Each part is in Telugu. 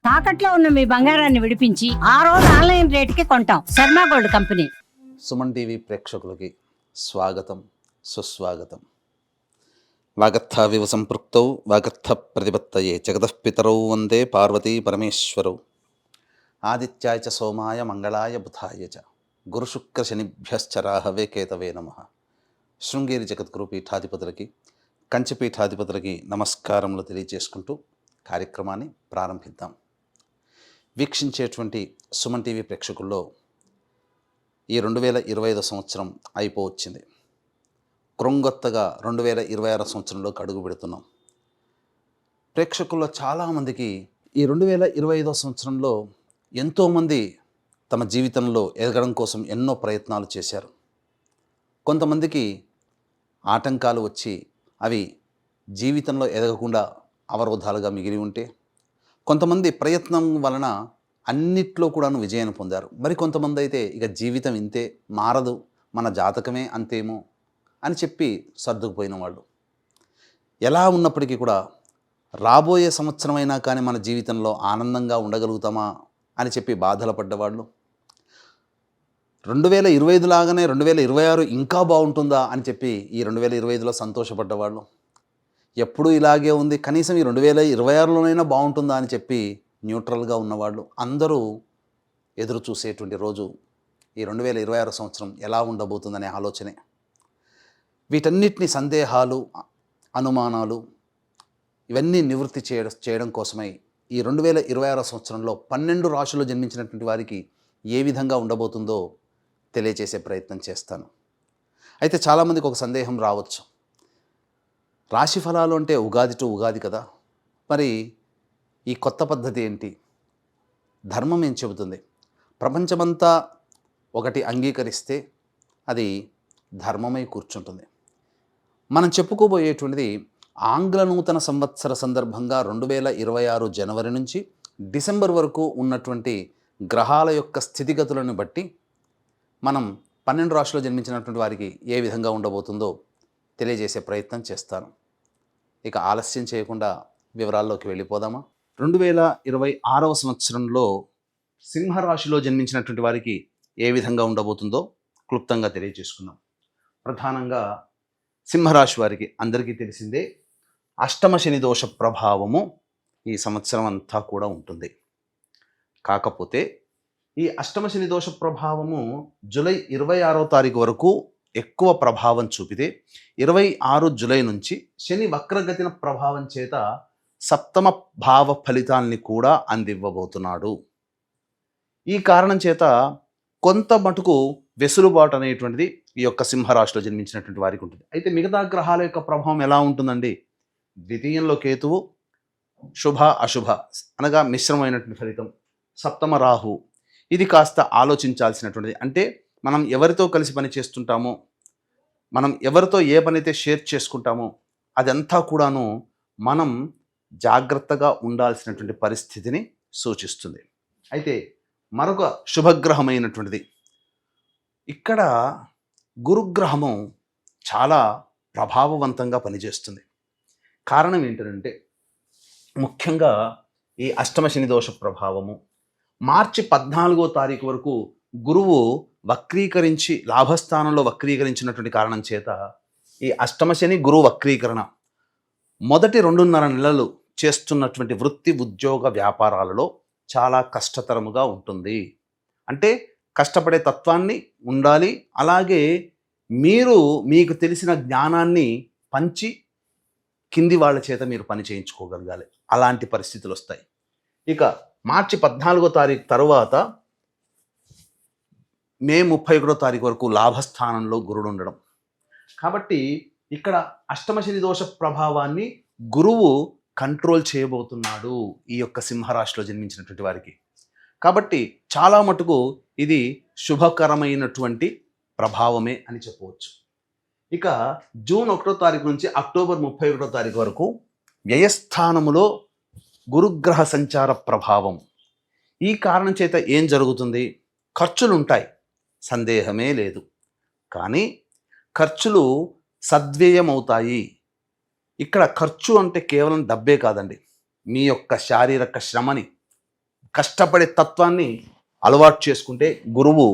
తాకట్లో ఉన్న మీ బంగారాన్ని విడిపించి ఆ రోజు ఆన్లైన్ రేటుకి కొంటాం. Sharma gold company. Suman TV ప్రేక్షకులకి స్వాగతం, సుస్వాగతం. వాగర్థావివ సంపృక్తౌ వాగర్థ ప్రతిపత్తయే జగతఃపితరౌ వందే పార్వతీ పరమేశ్వరౌ. ఆదిత్యాయ చ సోమాయ మంగళాయ బుధాయ చ గురుశుక్రశనిభ్యశ్చరాహవే కేతవే నమః. శృంగేరి జగద్గురు పీఠాధిపతులకి, కంచిపీఠాధిపతులకి నమస్కారములు తెలియజేసుకుంటూ కార్యక్రమాన్ని ప్రారంభిద్దాం. వీక్షించేటువంటి సుమన్ టీవీ ప్రేక్షకుల్లో ఈ 2025 సంవత్సరం అయిపోవచ్చింది. క్రొంగొత్తగా 2026 సంవత్సరంలోకి అడుగు పెడుతున్నాం. ప్రేక్షకుల్లో చాలామందికి ఈ 2025 సంవత్సరంలో ఎంతోమంది తమ జీవితంలో ఎదగడం కోసం ఎన్నో ప్రయత్నాలు చేశారు. కొంతమందికి ఆటంకాలు వచ్చి అవి జీవితంలో ఎదగకుండా అవరోధాలుగా మిగిలి ఉంటే, కొంతమంది ప్రయత్నం వలన అన్నిట్లో కూడాను విజయాన్ని పొందారు. మరి కొంతమంది అయితే ఇక జీవితం ఇంతే, మారదు, మన జాతకమే అంతేమో అని చెప్పి సర్దుకుపోయిన వాళ్ళు. ఎలా ఉన్నప్పటికీ కూడా రాబోయే సంవత్సరమైనా కానీ మన జీవితంలో ఆనందంగా ఉండగలుగుతామా అని చెప్పి బాధలు పడ్డవాళ్ళు, 2025 లాగానే 2026 ఇంకా బాగుంటుందా అని చెప్పి ఈ 2025లో సంతోషపడ్డవాళ్ళు, ఎప్పుడు ఇలాగే ఉంది కనీసం ఈ 2026లోనైనా బాగుంటుందా అని చెప్పి న్యూట్రల్గా ఉన్నవాళ్ళు, అందరూ ఎదురు చూసేటువంటి రోజు ఈ 2026 సంవత్సరం ఎలా ఉండబోతుందనే ఆలోచనే. వీటన్నిటిని సందేహాలు, అనుమానాలు ఇవన్నీ నివృత్తి చేయడం కోసమై ఈ 2026 సంవత్సరంలో 12 రాశుల్లో జన్మించినటువంటి వారికి ఏ విధంగా ఉండబోతుందో తెలియజేసే ప్రయత్నం చేస్తాను. అయితే చాలామందికి ఒక సందేహం రావచ్చు, రాశి ఫలాలు అంటే ఉగాది టు ఉగాది కదా, మరి ఈ కొత్త పద్ధతి ఏంటి? ధర్మం ఏం చెబుతుంది? ప్రపంచమంతా ఒకటి అంగీకరిస్తే అది ధర్మమై కూర్చుంటుంది. మనం చెప్పుకోబోయేటువంటిది ఆంగ్ల నూతన సంవత్సర సందర్భంగా 2026 జనవరి నుంచి డిసెంబర్ వరకు ఉన్నటువంటి గ్రహాల యొక్క స్థితిగతులను బట్టి మనం 12 రాశుల్లో జన్మించినటువంటి వారికి ఏ విధంగా ఉండబోతుందో తెలియజేసే ప్రయత్నం చేస్తాను. ఇక ఆలస్యం చేయకుండా వివరాల్లోకి వెళ్ళిపోదామా? 2026 సంవత్సరంలో సింహరాశిలో జన్మించినటువంటి వారికి ఏ విధంగా ఉండబోతుందో క్లుప్తంగా తెలియజేసుకుందాం. ప్రధానంగా సింహరాశి వారికి అందరికీ తెలిసిందే, అష్టమ శని దోష ప్రభావము ఈ సంవత్సరం అంతా కూడా ఉంటుంది. కాకపోతే ఈ అష్టమ శని దోష ప్రభావము జూలై 26వ తారీఖు వరకు ఎక్కువ ప్రభావం చూపితే 26 జూలై నుంచి శని వక్రగతిన ప్రభావం చేత సప్తమ భావ ఫలితాల్ని కూడా అందివ్వబోతున్నాడు. ఈ కారణం చేత కొంత మటుకు వెసులుబాటు అనేటువంటిది ఈ యొక్క సింహరాశిలో జన్మించినటువంటి వారికి ఉంటుంది. అయితే మిగతా గ్రహాల యొక్క ప్రభావం ఎలా ఉంటుందండి? ద్వితీయంలో కేతువు, శుభ అశుభ అనగా మిశ్రమైనటువంటి ఫలితం. సప్తమ రాహు, ఇది కాస్త ఆలోచించాల్సినటువంటిది. అంటే మనం ఎవరితో కలిసి పని చేస్తుంటామో, మనం ఎవరితో ఏ పని అయితే షేర్ చేసుకుంటామో అదంతా కూడాను మనం జాగ్రత్తగా ఉండాల్సినటువంటి పరిస్థితిని సూచిస్తుంది. అయితే మరొక శుభగ్రహమైనటువంటిది ఇక్కడ గురుగ్రహము చాలా ప్రభావవంతంగా పనిచేస్తుంది. కారణం ఏంటంటే ముఖ్యంగా ఈ అష్టమ శని దోష ప్రభావము మార్చి 14వ తారీఖు వరకు గురువు వక్రీకరించి లాభస్థానంలో వక్రీకరించినటువంటి కారణం చేత ఈ అష్టమ శని గురు వక్రీకరణ మొదటి 2.5 నెలలు చేస్తున్నటువంటి వృత్తి, ఉద్యోగ, వ్యాపారాలలో చాలా కష్టతరముగా ఉంటుంది. అంటే కష్టపడే తత్వాన్ని ఉండాలి, అలాగే మీకు తెలిసిన జ్ఞానాన్ని పంచి కింది వాళ్ళ చేత మీరు పని చేయించుకోగలగాలి. అలాంటి పరిస్థితులు వస్తాయి. ఇక మార్చి 14వ తారీఖు తర్వాత మే 31వ తారీఖు వరకు లాభస్థానంలో గురుడు ఉండడం. కాబట్టి ఇక్కడ అష్టమ శని దోష ప్రభావాన్ని గురువు కంట్రోల్ చేయబోతున్నాడు ఈ యొక్క సింహరాశిలో జన్మించినటువంటి వారికి. కాబట్టి చాలా మటుకు ఇది శుభకరమైనటువంటి ప్రభావమే అని చెప్పవచ్చు. ఇక జూన్ 1వ తారీఖు నుంచి అక్టోబర్ 31వ తారీఖు వరకు వ్యయస్థానములో గురుగ్రహ సంచార ప్రభావం. ఈ కారణం చేత ఏం జరుగుతుంది? ఖర్చులు ఉంటాయి, సందేహమే లేదు. కానీ ఖర్చులు సద్వ్యయమవుతాయి. ఇక్కడ ఖర్చు అంటే కేవలం డబ్బే కాదండి, మీ యొక్క శారీరక శ్రమని కష్టపడే తత్వాన్ని అలవాటు చేసుకుంటే గురువు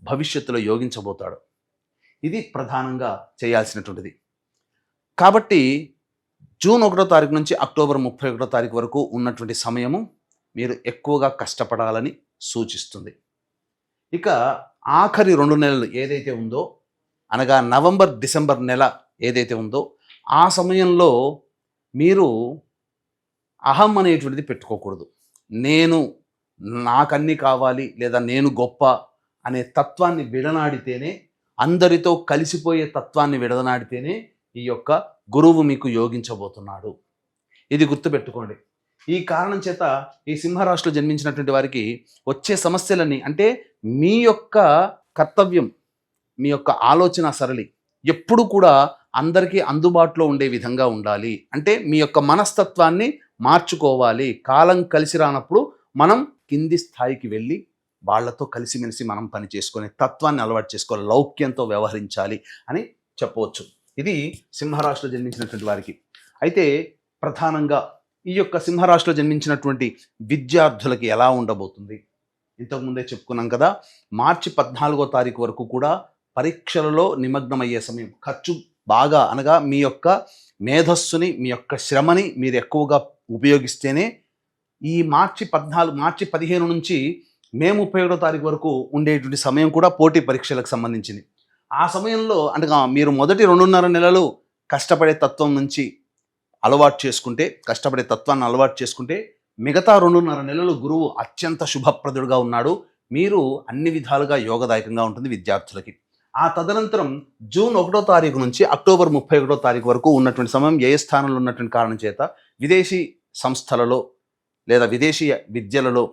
భవిష్యత్తులో యోగించబోతాడు. ఇది ప్రధానంగా చేయాల్సినటువంటిది. కాబట్టి జూన్ 1వ తారీఖు నుంచి అక్టోబర్ 31వ తారీఖు వరకు ఉన్నటువంటి సమయము మీరు ఎక్కువగా కష్టపడాలని సూచిస్తుంది. ఇక ఆఖరి 2 నెలలు ఏదైతే ఉందో, అనగా నవంబర్ డిసెంబర్ నెల ఏదైతే ఉందో, ఆ సమయంలో మీరు అహం అనేటువంటిది పెట్టుకోకూడదు. నేను నాకన్నీ కావాలి లేదా నేను గొప్ప అనే తత్వాన్ని విడనాడితేనే, అందరితో కలిసిపోయే తత్వాన్ని విడనాడితేనే ఈ యొక్క గురువు మీకు యోగించబోతున్నాడు. ఇది గుర్తుపెట్టుకోండి. ఈ కారణం చేత ఈ సింహరాశిలో జన్మించినటువంటి వారికి వచ్చే సమస్యలన్నీ, అంటే మీ యొక్క కర్తవ్యం, మీ యొక్క ఆలోచన సరళి ఎప్పుడు కూడా అందరికీ అందుబాటులో ఉండే విధంగా ఉండాలి. అంటే మీ యొక్క మనస్తత్వాన్ని మార్చుకోవాలి. కాలం కలిసి రానప్పుడు మనం కింది స్థాయికి వెళ్ళి వాళ్ళతో కలిసిమెలిసి మనం పని చేసుకునే తత్వాన్ని అలవాటు చేసుకోవాలి, లౌక్యంతో వ్యవహరించాలి అని చెప్పవచ్చు. ఇది సింహరాశిలో జన్మించినటువంటి వారికి. అయితే ప్రధానంగా ఈ యొక్క సింహరాశిలో జన్మించినటువంటి విద్యార్థులకి ఎలా ఉండబోతుంది? ఇంతకుముందే చెప్పుకున్నాం కదా, మార్చి 14వ తారీఖు వరకు కూడా పరీక్షలలో నిమగ్నమయ్యే సమయం. ఖర్చు బాగా, అనగా మీ యొక్క మేధస్సుని, మీ యొక్క శ్రమని మీరు ఎక్కువగా ఉపయోగిస్తేనే ఈ మార్చి 15 నుంచి మే 31వ తారీఖు వరకు ఉండేటువంటి సమయం కూడా పోటీ పరీక్షలకు సంబంధించింది. ఆ సమయంలో అనగా మీరు మొదటి 2.5 నెలలు కష్టపడే తత్వం నుంచి అలవాటు చేసుకుంటే, కష్టపడే తత్వాన్ని అలవాటు చేసుకుంటే, మిగతా 2.5 నెలలు గురువు అత్యంత శుభప్రదుడుగా ఉన్నాడు. మీరు అన్ని విధాలుగా యోగదాయకంగా ఉంటుంది విద్యార్థులకి. ఆ తదనంతరం జూన్ 1వ తారీఖు నుంచి అక్టోబర్ 31వ తారీఖు వరకు ఉన్నటువంటి సమయం ఏ స్థానంలో ఉన్నటువంటి కారణం చేత విదేశీ సంస్థలలో లేదా విదేశీ విద్యలలో,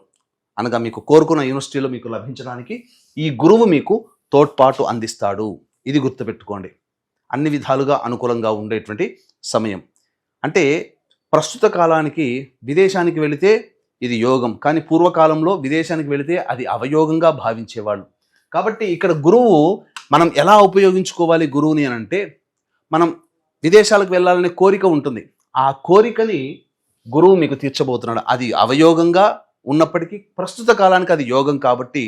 అనగా మీకు కోరుకున్న యూనివర్సిటీలో మీకు లభించడానికి ఈ గురువు మీకు తోడ్పాటు అందిస్తాడు. ఇది గుర్తుపెట్టుకోండి. అన్ని విధాలుగా అనుకూలంగా ఉండేటువంటి సమయం. అంటే ప్రస్తుత కాలానికి విదేశానికి వెళితే ఇది యోగం, కానీ పూర్వకాలంలో విదేశానికి వెళితే అది అవయోగంగా భావించేవాళ్ళు. కాబట్టి ఇక్కడ గురువు మనం ఎలా ఉపయోగించుకోవాలి గురువుని అని అంటే, మనం విదేశాలకు వెళ్ళాలనే కోరిక ఉంటుంది. ఆ కోరికని గురువు మీకు తీర్చబోతున్నాడు. అది అవయోగంగా ఉన్నప్పటికీ ప్రస్తుత కాలానికి అది యోగం కాబట్టి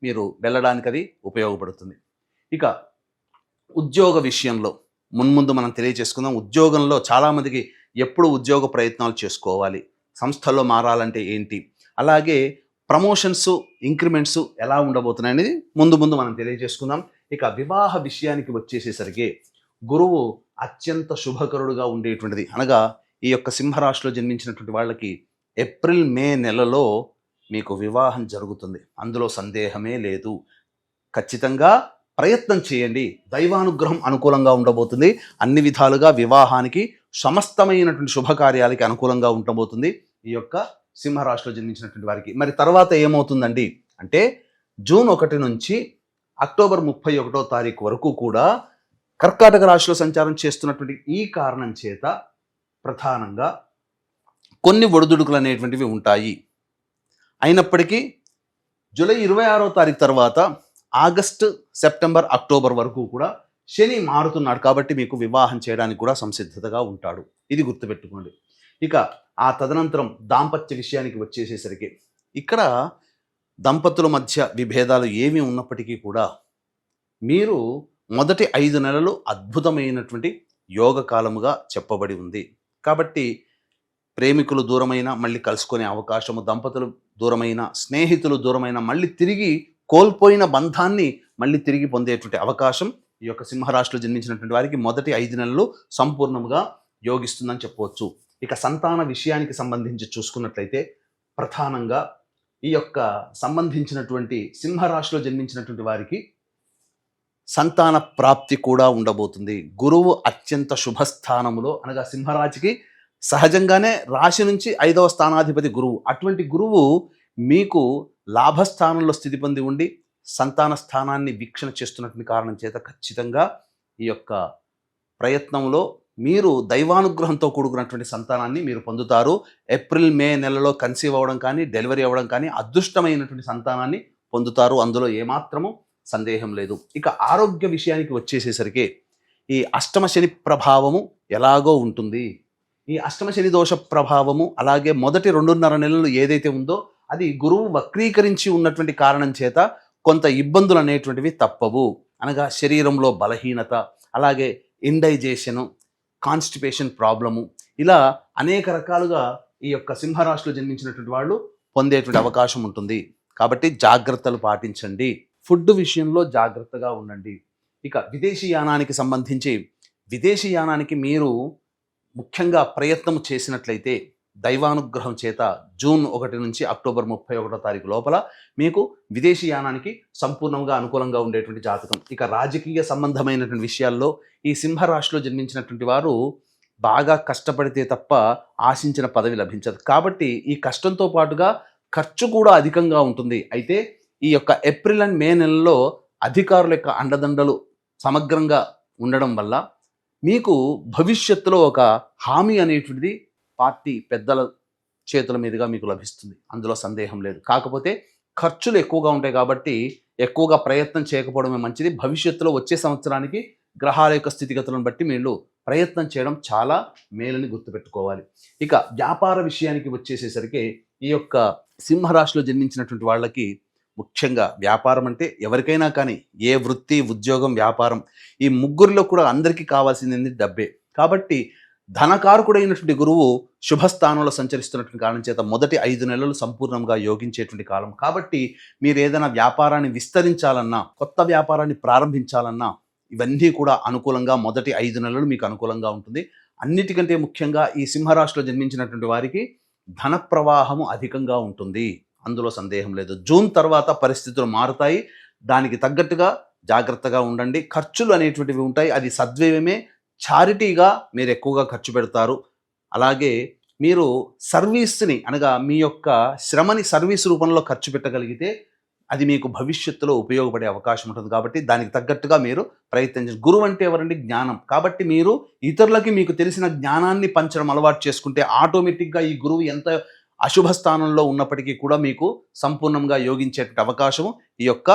మీరు వెళ్ళడానికి అది ఉపయోగపడుతుంది. ఇక ఉద్యోగ విషయంలో మున్ముందు మనం తెలియజేసుకుందాం. ఉద్యోగంలో చాలామందికి ఎప్పుడు ఉద్యోగ ప్రయత్నాలు చేసుకోవాలి, సంస్థల్లో మారాలంటే ఏంటి, అలాగే ప్రమోషన్స్, ఇంక్రిమెంట్స్ ఎలా ఉండబోతున్నాయి అనేది ముందు మనం తెలియజేసుకుందాం. ఇక వివాహ విషయానికి వచ్చేసేసరికి గురువు అత్యంత శుభకరుడుగా ఉండేటువంటిది. అనగా ఈ యొక్క సింహరాశిలో జన్మించినటువంటి వాళ్ళకి ఏప్రిల్ మే నెలలో మీకు వివాహం జరుగుతుంది. అందులో సందేహమే లేదు. ఖచ్చితంగా ప్రయత్నం చేయండి. దైవానుగ్రహం అనుకూలంగా ఉండబోతుంది. అన్ని విధాలుగా వివాహానికి, సమస్తమైనటువంటి శుభకార్యాలకి అనుకూలంగా ఉండబోతుంది ఈ యొక్క సింహరాశిలో జన్మించినటువంటి వారికి. మరి తర్వాత ఏమవుతుందండి అంటే, జూన్ 1 నుంచి అక్టోబర్ 31వ తారీఖు వరకు కూడా కర్కాటక రాశిలో సంచారం చేస్తున్నటువంటి ఈ కారణం చేత ప్రధానంగా కొన్ని ఒడిదుడుకులు అనేటువంటివి ఉంటాయి. అయినప్పటికీ జూలై 26వ తారీఖు తర్వాత ఆగస్టు, సెప్టెంబర్, అక్టోబర్ వరకు కూడా శని మారుతున్నాడు. కాబట్టి మీకు వివాహం చేయడానికి కూడా సంసిద్ధతగా ఉంటాడు. ఇది గుర్తుపెట్టుకోండి. ఇక ఆ తదనంతరం దాంపత్య విషయానికి వచ్చేసేసరికి ఇక్కడ దంపతుల మధ్య విభేదాలు ఏమి ఉన్నప్పటికీ కూడా మీరు మొదటి 5 నెలలు అద్భుతమైనటువంటి యోగ కాలముగా చెప్పబడి ఉంది. కాబట్టి ప్రేమికులు దూరమైన మళ్ళీ కలుసుకునే అవకాశము, దంపతులు దూరమైన, స్నేహితులు దూరమైన మళ్ళీ తిరిగి కోల్పోయిన బంధాన్ని మళ్ళీ తిరిగి పొందేటువంటి అవకాశం ఈ యొక్క సింహరాశిలో జన్మించినటువంటి వారికి మొదటి 5 నెలలు సంపూర్ణంగా యోగిస్తుందని చెప్పవచ్చు. ఇక సంతాన విషయానికి సంబంధించి చూసుకున్నట్లయితే ప్రధానంగా ఈ యొక్క సంబంధించినటువంటి సింహరాశిలో జన్మించినటువంటి వారికి సంతాన ప్రాప్తి కూడా ఉండబోతుంది. గురువు అత్యంత శుభస్థానములో, అనగా సింహరాశికి సహజంగానే రాశి నుంచి 5వ స్థానాధిపతి గురువు. అటువంటి గురువు మీకు లాభస్థానంలో స్థితి పొంది ఉండి సంతాన స్థానాన్ని వీక్షణ చేస్తున్నటువంటి కారణం చేత ఖచ్చితంగా ఈ యొక్క ప్రయత్నంలో మీరు దైవానుగ్రహంతో కూడుకున్నటువంటి సంతానాన్ని మీరు పొందుతారు. ఏప్రిల్ మే నెలలో కన్సీవ్ అవ్వడం కానీ, డెలివరీ అవ్వడం కానీ అదృష్టమైనటువంటి సంతానాన్ని పొందుతారు. అందులో ఏమాత్రము సందేహం లేదు. ఇక ఆరోగ్య విషయానికి వచ్చేసేసరికి ఈ అష్టమ శని ప్రభావము ఎలాగో ఉంటుంది. ఈ అష్టమ శని దోష ప్రభావము అలాగే మొదటి 2.5 నెలలు ఏదైతే ఉందో అది గురువు వక్రీకరించి ఉన్నటువంటి కారణం చేత కొంత ఇబ్బందులు అనేటువంటివి తప్పవు. అనగా శరీరంలో బలహీనత, అలాగే ఇండైజేషను, కాన్స్టిపేషన్ ప్రాబ్లము, ఇలా అనేక రకాలుగా ఈ యొక్క సింహరాశిలో జన్మించినటువంటి వాళ్ళు పొందేటువంటి అవకాశం ఉంటుంది. కాబట్టి జాగ్రత్తలు పాటించండి. ఫుడ్ విషయంలో జాగ్రత్తగా ఉండండి. ఇక విదేశీయానానికి సంబంధించి, విదేశీయానానికి మీరు ముఖ్యంగా ప్రయత్నం చేసినట్లయితే దైవానుగ్రహం చేత జూన్ 1 నుంచి అక్టోబర్ 31వ తారీఖు లోపల మీకు విదేశీయానానికి సంపూర్ణంగా అనుకూలంగా ఉండేటువంటి జాతకం. ఇక రాజకీయ సంబంధమైనటువంటి విషయాల్లో ఈ సింహరాశిలో జన్మించినటువంటి వారు బాగా కష్టపడితే తప్ప ఆశించిన పదవి లభించదు. కాబట్టి ఈ కష్టంతో పాటుగా ఖర్చు కూడా అధికంగా ఉంటుంది. అయితే ఈ యొక్క ఏప్రిల్ అండ్ మే నెలలో అధికారుల యొక్క అండదండలు సమగ్రంగా ఉండడం వల్ల మీకు భవిష్యత్తులో ఒక హామీ అనేటువంటిది పార్టీ పెద్దల చేతుల మీదుగా మీకు లభిస్తుంది. అందులో సందేహం లేదు. కాకపోతే ఖర్చులు ఎక్కువగా ఉంటాయి కాబట్టి ఎక్కువగా ప్రయత్నం చేయకపోవడమే మంచిది. భవిష్యత్తులో వచ్చే సంవత్సరానికి గ్రహాల యొక్క స్థితిగతులను బట్టి మీరు ప్రయత్నం చేయడం చాలా మేలని గుర్తుపెట్టుకోవాలి. ఇక వ్యాపార విషయానికి వచ్చేసేసరికి ఈ యొక్క సింహరాశిలో జన్మించినటువంటి వాళ్ళకి ముఖ్యంగా వ్యాపారం అంటే ఎవరికైనా కానీ ఏ వృత్తి, ఉద్యోగం, వ్యాపారం ఈ ముగ్గురిలో కూడా అందరికీ కావాల్సింది డబ్బే. కాబట్టి ధనకారకుడైనటువంటి గురువు శుభస్థానంలో సంచరిస్తున్నటువంటి కారణం చేత మొదటి 5 నెలలు సంపూర్ణంగా యోగించేటువంటి కాలం. కాబట్టి మీరు ఏదైనా వ్యాపారాన్ని విస్తరించాలన్నా, కొత్త వ్యాపారాన్ని ప్రారంభించాలన్నా ఇవన్నీ కూడా అనుకూలంగా మొదటి 5 నెలలు మీకు అనుకూలంగా ఉంటుంది. అన్నిటికంటే ముఖ్యంగా ఈ సింహరాశిలో జన్మించినటువంటి వారికి ధన ప్రవాహము అధికంగా ఉంటుంది. అందులో సందేహం లేదు. జూన్ తర్వాత పరిస్థితులు మారుతాయి. దానికి తగ్గట్టుగా జాగ్రత్తగా ఉండండి. ఖర్చులు అనేటువంటివి ఉంటాయి. అది సద్వ్యయమే. చారిటీగా మీరు ఎక్కువగా ఖర్చు పెడతారు. అలాగే మీరు సర్వీస్ని, అనగా మీ యొక్క శ్రమని సర్వీస్ రూపంలో ఖర్చు పెట్టగలిగితే అది మీకు భవిష్యత్తులో ఉపయోగపడే అవకాశం ఉంటుంది. కాబట్టి దానికి తగ్గట్టుగా మీరు ప్రయత్నించండి. గురువు అంటే ఎవరండి? జ్ఞానం. కాబట్టి మీరు ఇతరులకి మీకు తెలిసిన జ్ఞానాన్ని పంచడం అలవాటు చేసుకుంటే ఆటోమేటిక్గా ఈ గురువు ఎంత అశుభ స్థానంలో ఉన్నప్పటికీ కూడా మీకు సంపూర్ణంగా యోగించేటువంటి అవకాశం ఈ యొక్క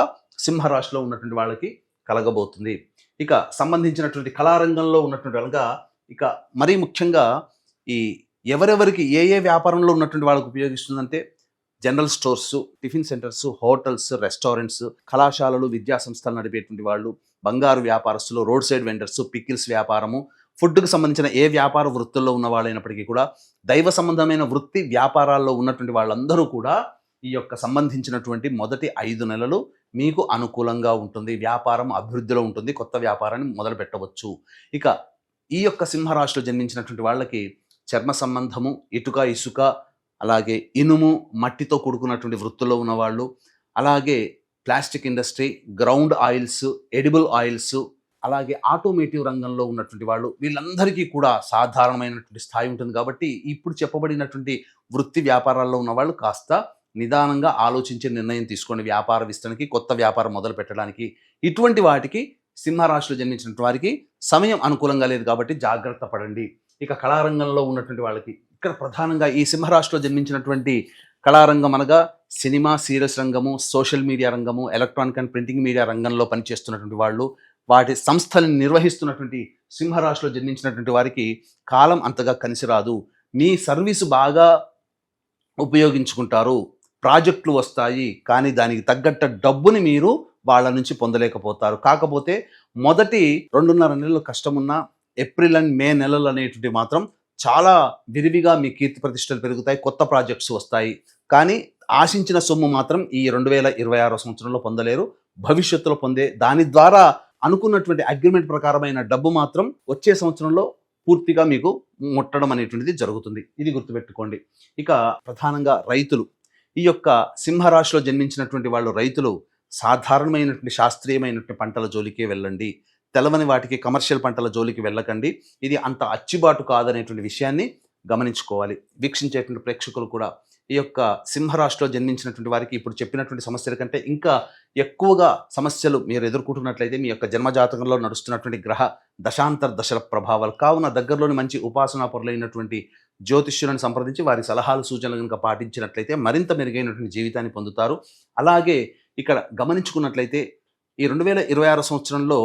సింహరాశిలో ఉన్నటువంటి వాళ్ళకి కలగబోతుంది. ఇక సంబంధించినటువంటి కళారంగంలో ఉన్నటువంటి వాళ్ళగా, ఇక మరీ ముఖ్యంగా ఈ ఎవరెవరికి ఏ ఏ వ్యాపారంలో ఉన్నటువంటి వాళ్ళకి ఉపయోగిస్తుందంటే general stores, tiffin centres, hotels, restaurants, కళాశాలలు, విద్యా సంస్థలు నడిపేటువంటి వాళ్ళు, బంగారు వ్యాపారస్తులు, రోడ్ సైడ్ వెండర్స్, పికిల్స్ వ్యాపారము, ఫుడ్కి సంబంధించిన ఏ వ్యాపార వృత్తుల్లో ఉన్న వాళ్ళైనప్పటికీ కూడా, దైవ సంబంధమైన వృత్తి వ్యాపారాల్లో ఉన్నటువంటి వాళ్ళందరూ కూడా ఈ యొక్క సంబంధించినటువంటి మొదటి 5 నెలలు మీకు అనుకూలంగా ఉంటుంది. వ్యాపారం అభివృద్ధిలో ఉంటుంది. కొత్త వ్యాపారాన్ని మొదలు పెట్టవచ్చు. ఇక ఈ యొక్క సింహరాశిలో జన్మించినటువంటి వాళ్ళకి చర్మ సంబంధము, ఇటుక, ఇసుక, అలాగే ఇనుము, మట్టితో కూడుకున్నటువంటి వృత్తుల్లో ఉన్నవాళ్ళు, అలాగే plastic industry, ground oils, edible oils, అలాగే ఆటోమేటివ్ రంగంలో ఉన్నటువంటి వాళ్ళు, వీళ్ళందరికీ కూడా సాధారణమైనటువంటి స్థాయి ఉంటుంది. కాబట్టి ఇప్పుడు చెప్పబడినటువంటి వృత్తి వ్యాపారాల్లో ఉన్నవాళ్ళు కాస్త నిదానంగా ఆలోచించే నిర్ణయం తీసుకోండి. వ్యాపార విస్తరణకి, కొత్త వ్యాపారం మొదలు పెట్టడానికి. ఇటువంటి వాటికి సింహరాశిలో జన్మించినటువంటి వారికి సమయం అనుకూలంగా లేదు కాబట్టి జాగ్రత్త పడండి. ఇక కళారంగంలో ఉన్నటువంటి వాళ్ళకి ఇక్కడ ప్రధానంగా ఈ సింహరాశిలో జన్మించినటువంటి కళారంగం అనగా సినిమా, సీరియల్స్ రంగము, సోషల్ మీడియా రంగము, ఎలక్ట్రానిక్ అండ్ ప్రింటింగ్ మీడియా రంగంలో పనిచేస్తున్నటువంటి వాళ్ళు, వాటి సంస్థలను నిర్వహిస్తున్నటువంటి సింహరాశిలో జన్మించినటువంటి వారికి కాలం అంతగా కలిసి రాదు. మీ సర్వీసు బాగా ఉపయోగించుకుంటారు, ప్రాజెక్టులు వస్తాయి, కానీ దానికి తగ్గట్టు డబ్బుని మీరు వాళ్ళ నుంచి పొందలేకపోతారు. కాకపోతే మొదటి 2.5 నెలలు కష్టమున్నా ఏప్రిల్ అండ్ మే నెలలు అనేటువంటి మాత్రం చాలా విరివిగా మీ కీర్తి ప్రతిష్టలు పెరుగుతాయి. కొత్త ప్రాజెక్ట్స్ వస్తాయి. కానీ ఆశించిన సొమ్ము మాత్రం ఈ 2026 సంవత్సరంలో పొందలేరు. భవిష్యత్తులో పొందే దాని ద్వారా అనుకున్నటువంటి అగ్రిమెంట్ ప్రకారమైన డబ్బు మాత్రం వచ్చే సంవత్సరంలో పూర్తిగా మీకు ముట్టడం అనేటువంటిది జరుగుతుంది. ఇది గుర్తుపెట్టుకోండి. ఇక ప్రధానంగా రైతులు, ఈ యొక్క సింహరాశిలో జన్మించినటువంటి వాళ్ళు రైతులు సాధారణమైనటువంటి శాస్త్రీయమైనటువంటి పంటల జోలికే వెళ్ళండి. తెలవని వాటికి, కమర్షియల్ పంటల జోలికి వెళ్ళకండి. ఇది అంత అచ్చిబాటు కాదనేటువంటి విషయాన్ని గమనించుకోవాలి. వీక్షించేటువంటి ప్రేక్షకులు కూడా ఈ యొక్క సింహరాశిలో జన్మించినటువంటి వారికి ఇప్పుడు చెప్పినటువంటి సమస్యల కంటే ఇంకా ఎక్కువగా సమస్యలు మీరు ఎదుర్కొంటున్నట్లయితే మీ యొక్క జన్మజాతకంలో నడుస్తున్నటువంటి గ్రహ దశాంతర దశల ప్రభావాలు. కావున దగ్గరలోని మంచి ఉపాసనా పరులైనటువంటి జ్యోతిష్యులను సంప్రదించి వారి సలహాలు, సూచనలు కనుక పాటించినట్లయితే మరింత మెరుగైనటువంటి జీవితాన్ని పొందుతారు. అలాగే ఇక్కడ గమనించుకున్నట్లయితే ఈ 2026 సంవత్సరంలో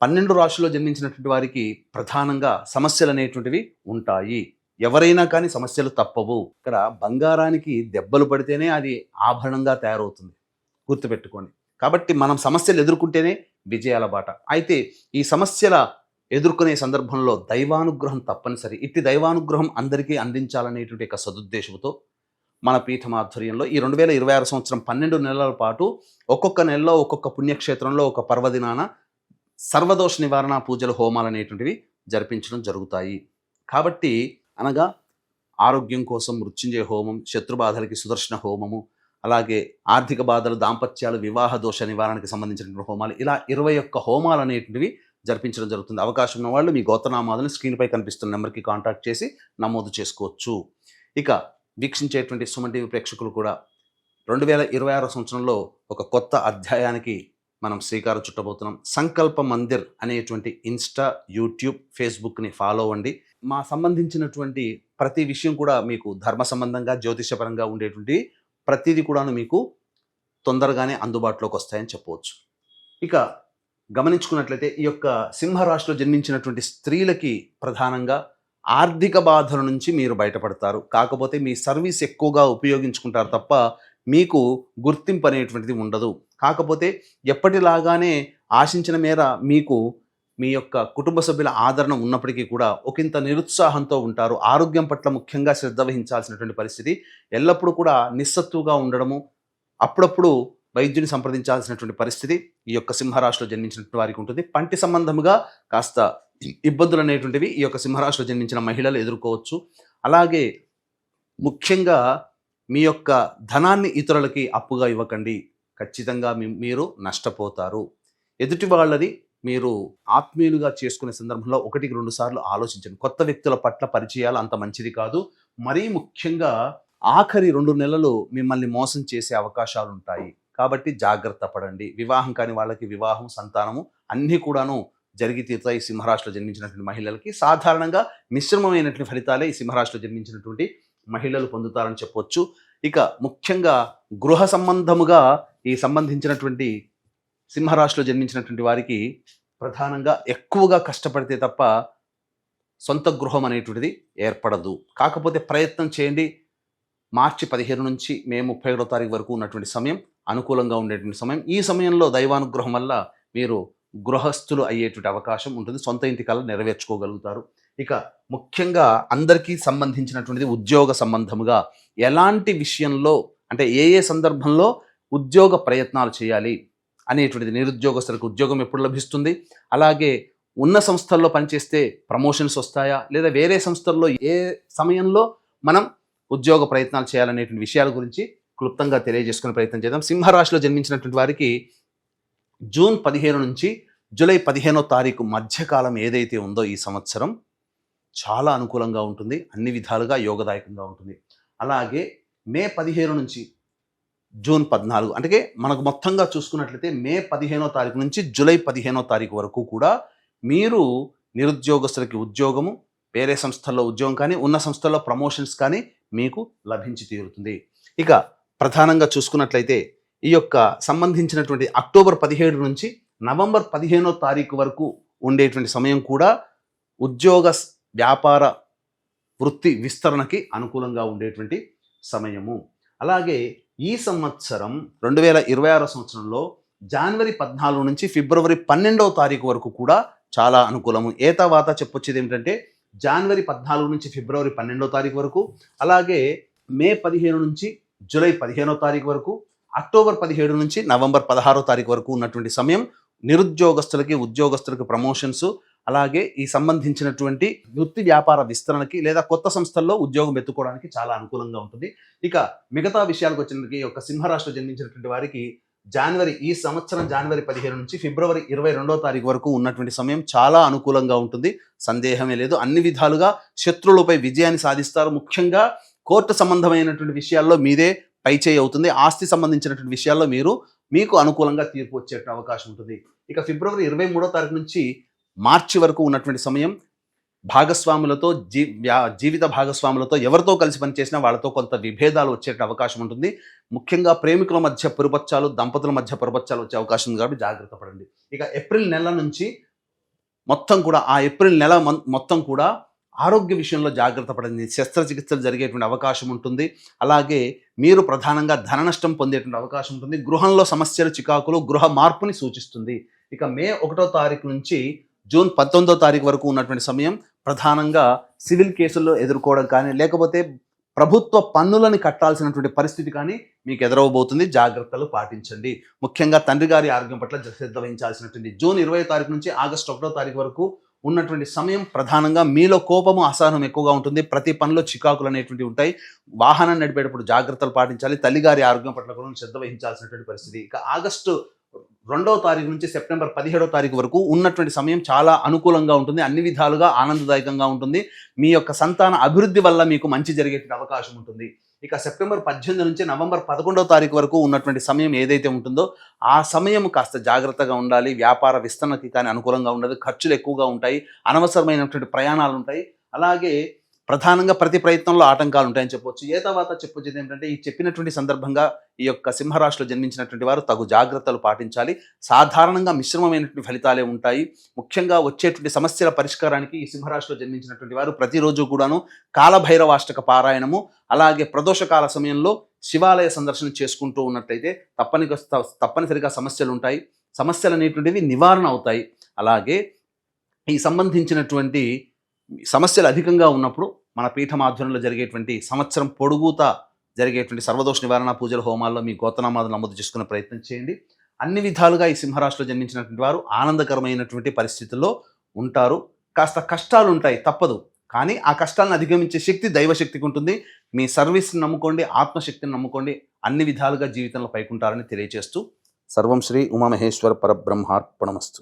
12 రాశుల్లో జన్మించినటువంటి వారికి ప్రధానంగా సమస్యలు అనేటువంటివి ఉంటాయి. ఎవరైనా కానీ సమస్యలు తప్పవు. ఇక్కడ బంగారానికి దెబ్బలు పడితేనే అది ఆభరణంగా తయారవుతుంది, గుర్తుపెట్టుకోండి. కాబట్టి మనం సమస్యలు ఎదుర్కొంటేనే విజయాల బాట. అయితే ఈ సమస్యల ఎదుర్కొనే సందర్భంలో దైవానుగ్రహం తప్పనిసరి. ఇట్టి దైవానుగ్రహం అందరికీ అందించాలనేటువంటి ఒక సదుద్దేశంతో మన పీఠం ఆధ్వర్యంలో ఈ 2026 సంవత్సరం 12 నెలల పాటు ఒక్కొక్క నెలలో ఒక్కొక్క పుణ్యక్షేత్రంలో ఒక పర్వదినాన సర్వదోష నివారణ పూజలు, హోమాలు అనేటువంటివి జరిపించడం జరుగుతాయి. కాబట్టి అనగా ఆరోగ్యం కోసం మృత్యుంజయ హోమం, శత్రుబాధలకి సుదర్శన హోమము, అలాగే ఆర్థిక బాధలు, దాంపత్యాలు, వివాహ దోష నివారణకి సంబంధించిన హోమాలు, ఇలా 21 హోమాలు అనేటువంటివి జరిపించడం జరుగుతుంది. అవకాశం ఉన్న వాళ్ళు మీ గోత్రనామాలను స్క్రీన్పై కనిపిస్తున్న నెంబర్కి కాంటాక్ట్ చేసి నమోదు చేసుకోవచ్చు. ఇక వీక్షించేటువంటి సుమన్ టీవీ ప్రేక్షకులు కూడా 2026 సంవత్సరంలో ఒక కొత్త అధ్యాయానికి మనం శ్రీకారం చుట్టబోతున్నాం. సంకల్ప మందిర్ అనేటువంటి ఇన్స్టా, యూట్యూబ్, ఫేస్బుక్ని ఫాలో అవ్వండి. మా సంబంధించినటువంటి ప్రతి విషయం కూడా మీకు ధర్మ సంబంధంగా, జ్యోతిషపరంగా ఉండేటువంటి ప్రతిదీ కూడాను మీకు తొందరగానే అందుబాటులోకి వస్తాయని చెప్పవచ్చు. ఇక గమనించుకున్నట్లయితే ఈ యొక్క సింహరాశిలో జన్మించినటువంటి స్త్రీలకి ప్రధానంగా ఆర్థిక బాధల నుంచి మీరు బయటపడతారు. కాకపోతే మీ సర్వీస్ ఎక్కువగా ఉపయోగించుకుంటారు తప్ప మీకు గుర్తింపు అనేటువంటిది ఉండదు. కాకపోతే ఎప్పటిలాగానే ఆశించిన మేర మీకు మీ యొక్క కుటుంబ సభ్యుల ఆదరణ ఉన్నప్పటికీ కూడా ఒకంత నిరుత్సాహంతో ఉంటారు. ఆరోగ్యం పట్ల ముఖ్యంగా శ్రద్ధ వహించాల్సినటువంటి పరిస్థితి, ఎల్లప్పుడూ కూడా నిస్సత్తుగా ఉండడము, అప్పుడప్పుడు వైద్యుని సంప్రదించాల్సినటువంటి పరిస్థితి ఈ యొక్క సింహరాశిలో జన్మించినటువంటి వారికి ఉంటుంది. పంటి సంబంధముగా కాస్త ఇబ్బందులు అనేటువంటివి ఈ యొక్క సింహరాశిలో జన్మించిన మహిళలు ఎదుర్కోవచ్చు. అలాగే ముఖ్యంగా మీ యొక్క ధనాన్ని ఇతరులకి అప్పుగా ఇవ్వకండి. ఖచ్చితంగా మీరు నష్టపోతారు. ఎదుటి వాళ్ళది మీరు ఆత్మీయులుగా చేసుకునే సందర్భంలో 1-2 సార్లు ఆలోచించండి. కొత్త వ్యక్తుల పట్ల పరిచయాలు అంత మంచిది కాదు. మరీ ముఖ్యంగా ఆఖరి 2 నెలలు మిమ్మల్ని మోసం చేసే అవకాశాలు ఉంటాయి. కాబట్టి జాగ్రత్త పడండి. వివాహం కాని వాళ్ళకి వివాహం, సంతానము అన్నీ కూడాను జరిగి తీరుతాయి. సింహరాశిలో జన్మించినటువంటి మహిళలకి సాధారణంగా మిశ్రమమైనటువంటి ఫలితాలే ఈ సింహరాశిలో జన్మించినటువంటి మహిళలు పొందుతారని చెప్పవచ్చు. ఇక ముఖ్యంగా గృహ సంబంధముగా ఈ సంబంధించినటువంటి సింహరాశిలో జన్మించినటువంటి వారికి ప్రధానంగా ఎక్కువగా కష్టపడితే తప్ప సొంత గృహం అనేటువంటిది ఏర్పడదు. కాకపోతే ప్రయత్నం చేయండి. మార్చి 15 నుంచి మే 31వ తారీఖు వరకు ఉన్నటువంటి సమయం అనుకూలంగా ఉండేటువంటి సమయం. ఈ సమయంలో దైవానుగ్రహం వల్ల మీరు గృహస్థులు అయ్యేటువంటి అవకాశం ఉంటుంది. సొంత ఇంటి కల నెరవేర్చుకోగలుగుతారు. ఇక ముఖ్యంగా అందరికీ సంబంధించినటువంటిది ఉద్యోగ సంబంధముగా ఎలాంటి విషయంలో, అంటే ఏ సందర్భంలో ఉద్యోగ ప్రయత్నాలు చేయాలి అనేటువంటిది, నిరుద్యోగస్తులకు ఉద్యోగం ఎప్పుడు లభిస్తుంది, అలాగే ఉన్న సంస్థల్లో పనిచేస్తే ప్రమోషన్స్ వస్తాయా, లేదా వేరే సంస్థల్లో ఏ సమయంలో మనం ఉద్యోగ ప్రయత్నాలు చేయాలనేటువంటి విషయాల గురించి క్లుప్తంగా తెలియజేసుకునే ప్రయత్నం చేద్దాం. సింహరాశిలో జన్మించినటువంటి వారికి జూన్ 15 నుంచి జూలై 15వ తారీఖు మధ్యకాలం ఏదైతే ఉందో ఈ సంవత్సరం చాలా అనుకూలంగా ఉంటుంది. అన్ని విధాలుగా యోగదాయకంగా ఉంటుంది. అలాగే మే 15 నుంచి జూన్ 14, అంటే మనకు మొత్తంగా చూసుకున్నట్లయితే మే 15వ తారీఖు నుంచి జూలై 15వ తారీఖు వరకు కూడా మీరు నిరుద్యోగస్తులకి ఉద్యోగము, వేరే సంస్థల్లో ఉద్యోగం కానీ, ఉన్న సంస్థల్లో ప్రమోషన్స్ కానీ మీకు లభించి తీరుతుంది. ఇక ప్రధానంగా చూసుకున్నట్లయితే ఈ యొక్క సంబంధించినటువంటి అక్టోబర్ 17 నుంచి నవంబర్ 15వ తారీఖు వరకు ఉండేటువంటి సమయం కూడా ఉద్యోగ, వ్యాపార, వృత్తి విస్తరణకి అనుకూలంగా ఉండేటువంటి సమయము. అలాగే ఈ సంవత్సరం 2026 సంవత్సరంలో జనవరి 14 నుంచి ఫిబ్రవరి 12వ తారీఖు వరకు కూడా చాలా అనుకూలము. ఏతావాత చెప్పొచ్చేది ఏమిటంటే జనవరి 14 నుంచి ఫిబ్రవరి 12వ తారీఖు వరకు, అలాగే మే 15 నుంచి జూలై 15వ తారీఖు వరకు, అక్టోబర్ 17 నుంచి నవంబర్ 16వ తారీఖు వరకు ఉన్నటువంటి సమయం నిరుద్యోగస్తులకి, ఉద్యోగస్తులకి ప్రమోషన్స్, అలాగే ఈ సంబంధించినటువంటి వృత్తి వ్యాపార విస్తరణకి లేదా కొత్త సంస్థల్లో ఉద్యోగం ఎత్తుకోవడానికి చాలా అనుకూలంగా ఉంటుంది. ఇక మిగతా విషయాలకు వచ్చినప్పటికీ ఒక సింహరాశిలో జన్మించినటువంటి వారికి ఈ సంవత్సరం జనవరి 15 నుంచి ఫిబ్రవరి 22వ తారీఖు వరకు ఉన్నటువంటి సమయం చాలా అనుకూలంగా ఉంటుంది. సందేహమే లేదు. అన్ని విధాలుగా శత్రువులపై విజయాన్ని సాధిస్తారు. ముఖ్యంగా కోర్టు సంబంధమైనటువంటి విషయాల్లో మీదే పైచేయి అవుతుంది. ఆస్తి సంబంధించినటువంటి విషయాల్లో మీకు అనుకూలంగా తీర్పు వచ్చే అవకాశం ఉంటుంది. ఇక ఫిబ్రవరి 23వ తారీఖు నుంచి మార్చి వరకు ఉన్నటువంటి సమయం భాగస్వాములతో, జీవిత భాగస్వాములతో ఎవరితో కలిసి పనిచేసినా వాళ్ళతో కొంత విభేదాలు వచ్చే అవకాశం ఉంటుంది. ముఖ్యంగా ప్రేమికుల మధ్య పొరపచ్చాలు, దంపతుల మధ్య పొరపచ్చాలు వచ్చే అవకాశం ఉంది. కాబట్టి జాగ్రత్త పడండి. ఇక ఏప్రిల్ నెల నుంచి మొత్తం కూడా మొత్తం కూడా ఆరోగ్య విషయంలో జాగ్రత్త పడండి. శస్త్రచికిత్సలు జరిగేటువంటి అవకాశం ఉంటుంది. అలాగే మీరు ప్రధానంగా ధన నష్టం పొందేటువంటి అవకాశం ఉంటుంది. గృహంలో సమస్యలు, చికాకులు, గృహ మార్పుని సూచిస్తుంది. ఇక మే 1వ తారీఖు నుంచి జూన్ 19వ తారీఖు వరకు ఉన్నటువంటి సమయం ప్రధానంగా సివిల్ కేసుల్లో ఎదుర్కోవడం కానీ, లేకపోతే ప్రభుత్వ పన్నులను కట్టాల్సినటువంటి పరిస్థితి కానీ మీకు ఎదురవబోతుంది. జాగ్రత్తలు పాటించండి. ముఖ్యంగా తండ్రి గారి ఆరోగ్యం పట్ల శ్రద్ధ వహించాల్సినటువంటి జూన్ 20వ తారీఖు నుంచి ఆగస్టు 1వ తారీఖు వరకు ఉన్నటువంటి సమయం ప్రధానంగా మీలో కోపము, అసహనం ఎక్కువగా ఉంటుంది. ప్రతి పనిలో చికాకులు అనేటువంటివి ఉంటాయి. వాహనం నడిపేటప్పుడు జాగ్రత్తలు పాటించాలి. తల్లిగారి ఆరోగ్యం పట్ల కూడా శ్రద్ధ వహించాల్సినటువంటి పరిస్థితి. ఇక ఆగస్టు 2వ తారీఖు నుంచి సెప్టెంబర్ 17వ తారీఖు వరకు ఉన్నటువంటి సమయం చాలా అనుకూలంగా ఉంటుంది. అన్ని విధాలుగా ఆనందదాయకంగా ఉంటుంది. మీ యొక్క సంతాన అభివృద్ధి వల్ల మీకు మంచి జరిగేటువంటి అవకాశం ఉంటుంది. ఇక సెప్టెంబర్ 18 నుంచి నవంబర్ 11వ తారీఖు వరకు ఉన్నటువంటి సమయం ఏదైతే ఉంటుందో ఆ సమయం కాస్త జాగ్రత్తగా ఉండాలి. వ్యాపార విస్తరణకి కానీ అనుకూలంగా ఉండదు. ఖర్చులు ఎక్కువగా ఉంటాయి. అనవసరమైనటువంటి ప్రయాణాలు ఉంటాయి. అలాగే ప్రధానంగా ప్రతి ప్రయత్నంలో ఆటంకాలు ఉంటాయని చెప్పొచ్చు. తర్వాత చెప్పొచ్చేది ఏంటంటే, ఈ చెప్పినటువంటి సందర్భంగా ఈ యొక్క సింహరాశిలో జన్మించినటువంటి వారు తగు జాగ్రత్తలు పాటించాలి. సాధారణంగా మిశ్రమమైనటువంటి ఫలితాలే ఉంటాయి. ముఖ్యంగా వచ్చేటువంటి సమస్యల పరిష్కారానికి ఈ సింహరాశిలో జన్మించినటువంటి వారు ప్రతిరోజు కూడాను కాలభైరవాష్టక పారాయణము, అలాగే ప్రదోషకాల సమయంలో శివాలయ సందర్శన చేసుకుంటూ ఉన్నట్లయితే తప్పనిసరిగా సమస్యలు ఉంటాయి. సమస్యలు అనేటువంటివి నివారణ అవుతాయి. అలాగే ఈ సంబంధించినటువంటి సమస్యలు అధికంగా ఉన్నప్పుడు మన పీఠం ఆధ్వర్యంలో జరిగేటువంటి సంవత్సరం పొడుగుతా జరిగేటువంటి సర్వదోష నివారణ పూజల హోమాల్లో మీ గోత్రనామాలు నమోదు చేసుకునే ప్రయత్నం చేయండి. అన్ని విధాలుగా ఈ సింహరాశిలో జన్మించినటువంటి వారు ఆనందకరమైనటువంటి పరిస్థితుల్లో ఉంటారు. కాస్త కష్టాలు ఉంటాయి, తప్పదు. కానీ ఆ కష్టాలను అధిగమించే శక్తి దైవశక్తికి ఉంటుంది. మీ సర్వీస్ని నమ్ముకోండి, ఆత్మశక్తిని నమ్ముకోండి. అన్ని విధాలుగా జీవితంలో పైకుంటారని తెలియజేస్తూ సర్వం శ్రీ ఉమామహేశ్వర పరబ్రహ్మార్పణమస్తు.